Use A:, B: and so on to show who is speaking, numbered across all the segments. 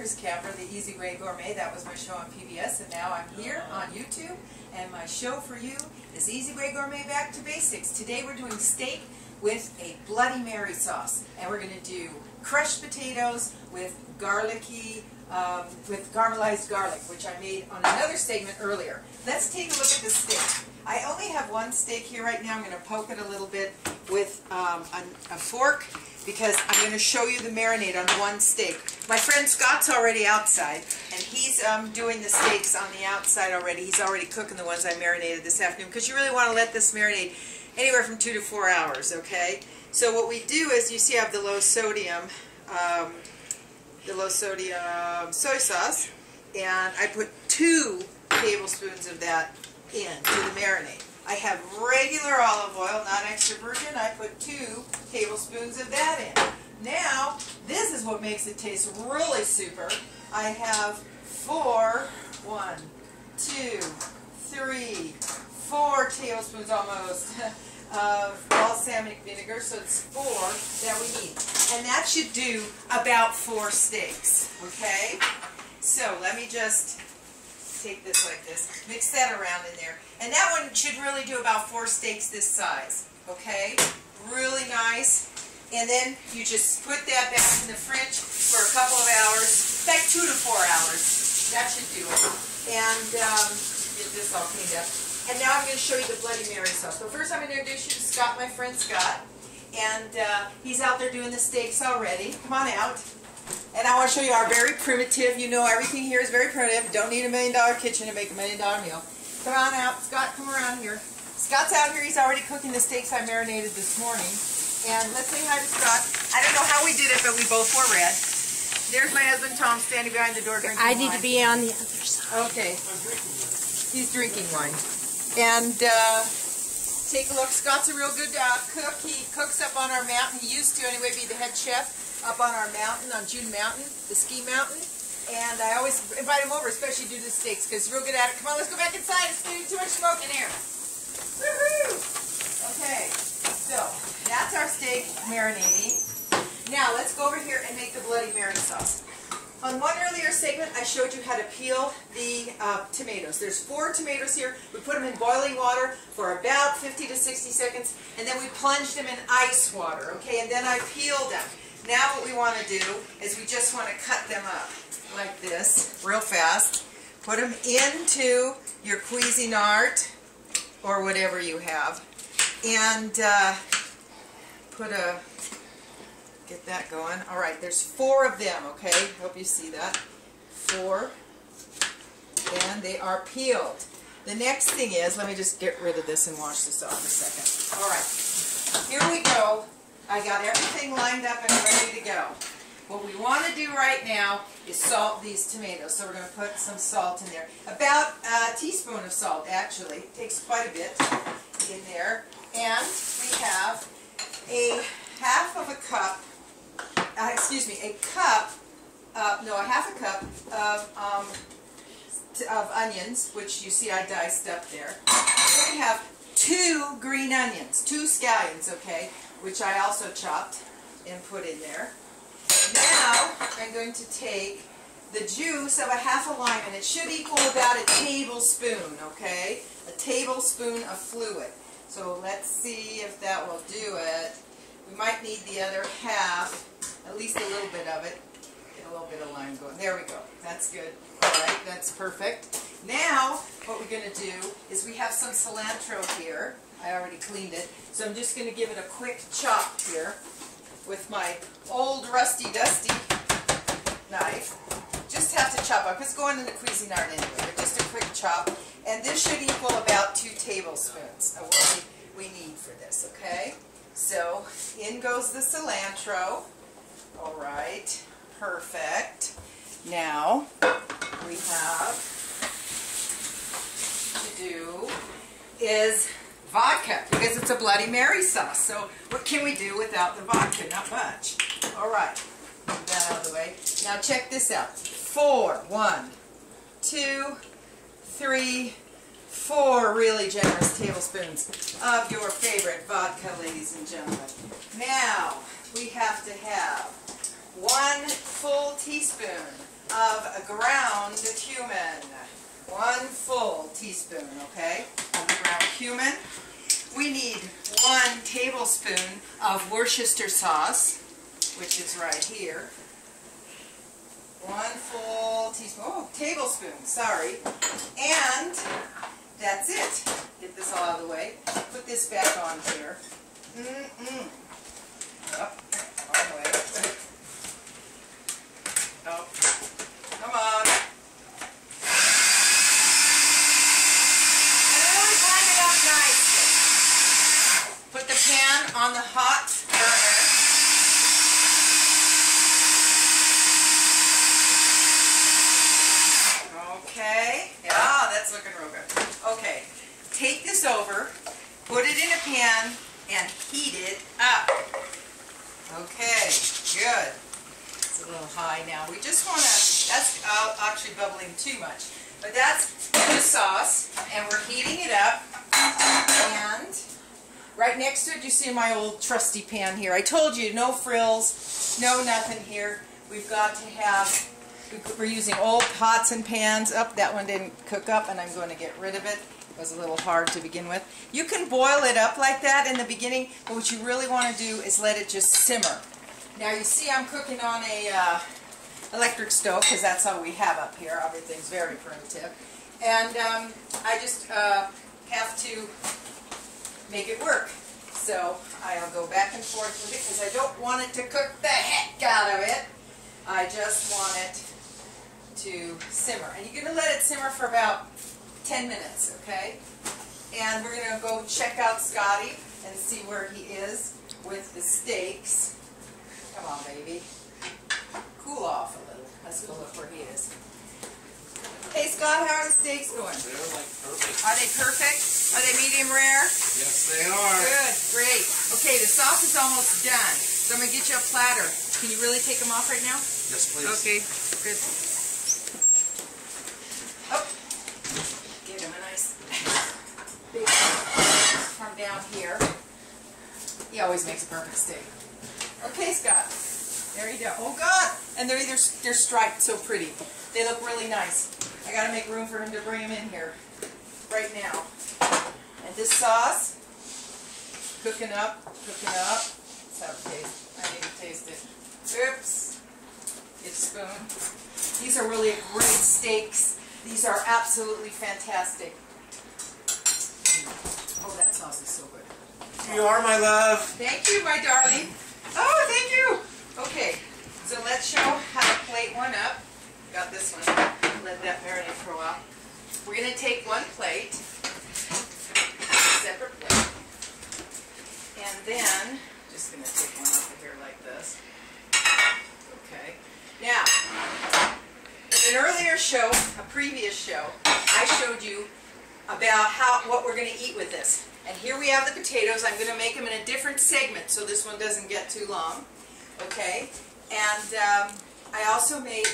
A: Chris Capper, the Easy Way Gourmet. That was my show on PBS, and now I'm here on YouTube, and my show for you is Easy Way Gourmet Back to Basics. Today we're doing steak with a Bloody Mary sauce, and we're going to do crushed potatoes with garlicky, with caramelized garlic, which I made on another segment earlier. Let's take a look at the steak. I only have one steak here right now. I'm going to poke it a little bit with a fork, because I'm going to show you the marinade on one steak. My friend Scott's already outside, and he's doing the steaks on the outside already. He's already cooking the ones I marinated this afternoon, because you really want to let this marinate anywhere from 2 to 4 hours, okay? So what we do is, you see I have the low sodium soy sauce, and I put 2 tablespoons of that into the marinade. I have regular olive oil, not extra virgin. I put 2 tablespoons of that in. Now, this is what makes it taste really super. I have 4 tablespoons almost of balsamic vinegar, so it's 4 that we need. And that should do about 4 steaks, okay? So let me just take this like this, mix that around in there. And that one should really do about 4 steaks this size, okay? Really nice. And then you just put that back in the fridge for a couple of hours, like 2 to 4 hours. That should do it. And get this all cleaned up. And now I'm going to show you the Bloody Mary sauce. So first I'm going to introduce you to Scott, my friend Scott. And he's out there doing the steaks already. Come on out. And I want to show you our very primitive, you know everything here is very primitive. Don't need $1 million kitchen to make $1 million meal. Come on out. Scott, come around here. Scott's out here. He's already cooking the steaks I marinated this morning. And let's say hi to Scott. I don't know how we did it, but we both wore red. There's my husband Tom standing behind the door drinking wine.
B: I need to be on the other side.
A: Okay. He's drinking wine. And take a look. Scott's a real good cook. He cooks up on our mountain. He used to anyway be the head chef up on our mountain, on June Mountain, the ski mountain. And I always invite him over, especially to do the steaks, because he's real good at it. Come on, let's go back inside. It's getting too much smoke in here. Woohoo! Okay, so that's our steak marinating. Now let's go over here and make the Bloody Mary sauce. On one earlier segment, I showed you how to peel the tomatoes. There's 4 tomatoes here. We put them in boiling water for about 50 to 60 seconds, and then we plunged them in ice water, okay? And then I peeled them. Now what we want to do is we just want to cut them up like this, real fast. Put them into your Cuisinart or whatever you have, and get that going. All right, there's 4 of them, okay? Hope you see that. 4, and they are peeled. The next thing is, let me just get rid of this and wash this off a second. All right, here we go. I got everything lined up and ready to go. What we want to do right now is salt these tomatoes. So we're going to put some salt in there. About a teaspoon of salt, actually. It takes quite a bit in there. And we have a half a cup of onions, which you see I diced up there. Then we have 2 green onions, 2 scallions, okay, which I also chopped and put in there. Now I'm going to take the juice of a half a lime, and it should equal about a tablespoon, okay? A tablespoon of fluid. So let's see if that will do it. We might need the other half, at least a little bit of it. Get a little bit of lime going. There we go. That's good. All right, that's perfect. Now what we're going to do is we have some cilantro here. I already cleaned it. So I'm just going to give it a quick chop here with my old rusty dusty knife. Just have to chop up. It's going in the Cuisinart anyway, but just a quick chop. And this should equal about 2 tablespoons of what we need for this, okay? So in goes the cilantro. All right, perfect. Now we have to do is vodka, because it's a Bloody Mary sauce. So what can we do without the vodka? Not much. All right, get that out of the way. Now check this out. 4, 1, 2, 3, 4 really generous tablespoons of your favorite vodka, ladies and gentlemen. Now we have to have 1 full teaspoon of ground cumin. 1 full teaspoon, okay, of the ground cumin. We need 1 tablespoon of Worcestershire sauce, which is right here. 1 full teaspoon, oh, tablespoon, sorry. And that's it. Get this all out of the way. Put this back on here. Oh, wrong way. Oh, come on. And really line it up nicely. Put the pan on the hot burner. Okay. Yeah, that's looking real good. Okay. Take this over, put it in a pan, and heat it up. Okay, good. It's a little high now. We just want to, that's actually bubbling too much. But that's the sauce, and we're heating it up. And right next to it, you see my old trusty pan here. I told you, no frills, no nothing here. We've got to have, we're using old pots and pans. Oh, that one didn't cook up, and I'm going to get rid of it. It was a little hard to begin with. You can boil it up like that in the beginning, but what you really want to do is let it just simmer. Now you see I'm cooking on a electric stove, because that's how we have up here. Everything's very primitive. And I just have to make it work. So I'll go back and forth with it, because I don't want it to cook the heck out of it. I just want it to simmer. And you're going to let it simmer for about 10 minutes, okay? And we're going to go check out Scotty and see where he is with the steaks. Come on, baby. Cool off a little. Let's go look where he is. Hey, Scott, how are the steaks going?
C: They're like perfect.
A: Are they perfect? Are they medium rare?
C: Yes, they are.
A: Good, great. Okay, the sauce is almost done. So I'm going to get you a platter. Can you really take them off right now?
C: Yes, please.
A: Okay, good. Oh. Give him a nice big from down here. He always makes a perfect steak. Okay, Scott. There you go. Oh God! And they're striped so pretty. They look really nice. I gotta make room for him to bring them in here right now. And this sauce, cooking up. Let's have a taste. I need to taste it. Oops. Get a spoon. These are really great steaks. These are absolutely fantastic. Oh, that sauce is so good.
C: You are my love.
A: Thank you, my darling. Oh, thank you. Okay, so let's show how to plate one up. Got this one. Let that marinate for a while. We're going to take one plate, separate plate, and then just going to take one off of here like this. Okay. Now, in an earlier show, a previous show, I showed you about what we're going to eat with this. And here we have the potatoes. I'm going to make them in a different segment so this one doesn't get too long. Okay? And I also made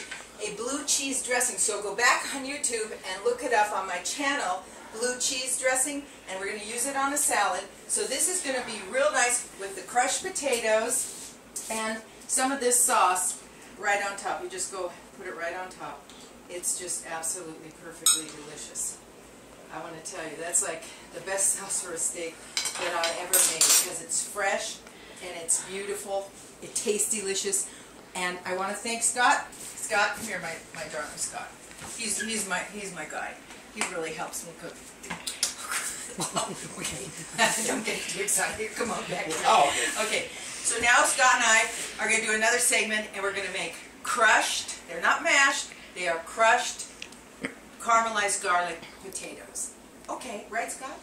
A: a blue cheese dressing. So go back on YouTube and look it up on my channel, blue cheese dressing, and we're going to use it on a salad. So this is going to be real nice with the crushed potatoes and some of this sauce right on top. You just go put it right on top. It's just absolutely perfectly delicious. I want to tell you, that's like the best sauce for a steak that I ever made, because it's fresh and it's beautiful. It tastes delicious. And I want to thank Scott. Scott, come here, my darling Scott. He's my guy. He really helps me cook. Okay, don't get too excited. Come on back here.
C: Oh.
A: Okay, so now Scott and I are going to do another segment, and we're going to make crushed. They're not mashed. They are crushed caramelized garlic potatoes. Okay, right, Scott?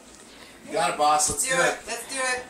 C: You got it, boss. Let's do it.
A: Let's do it.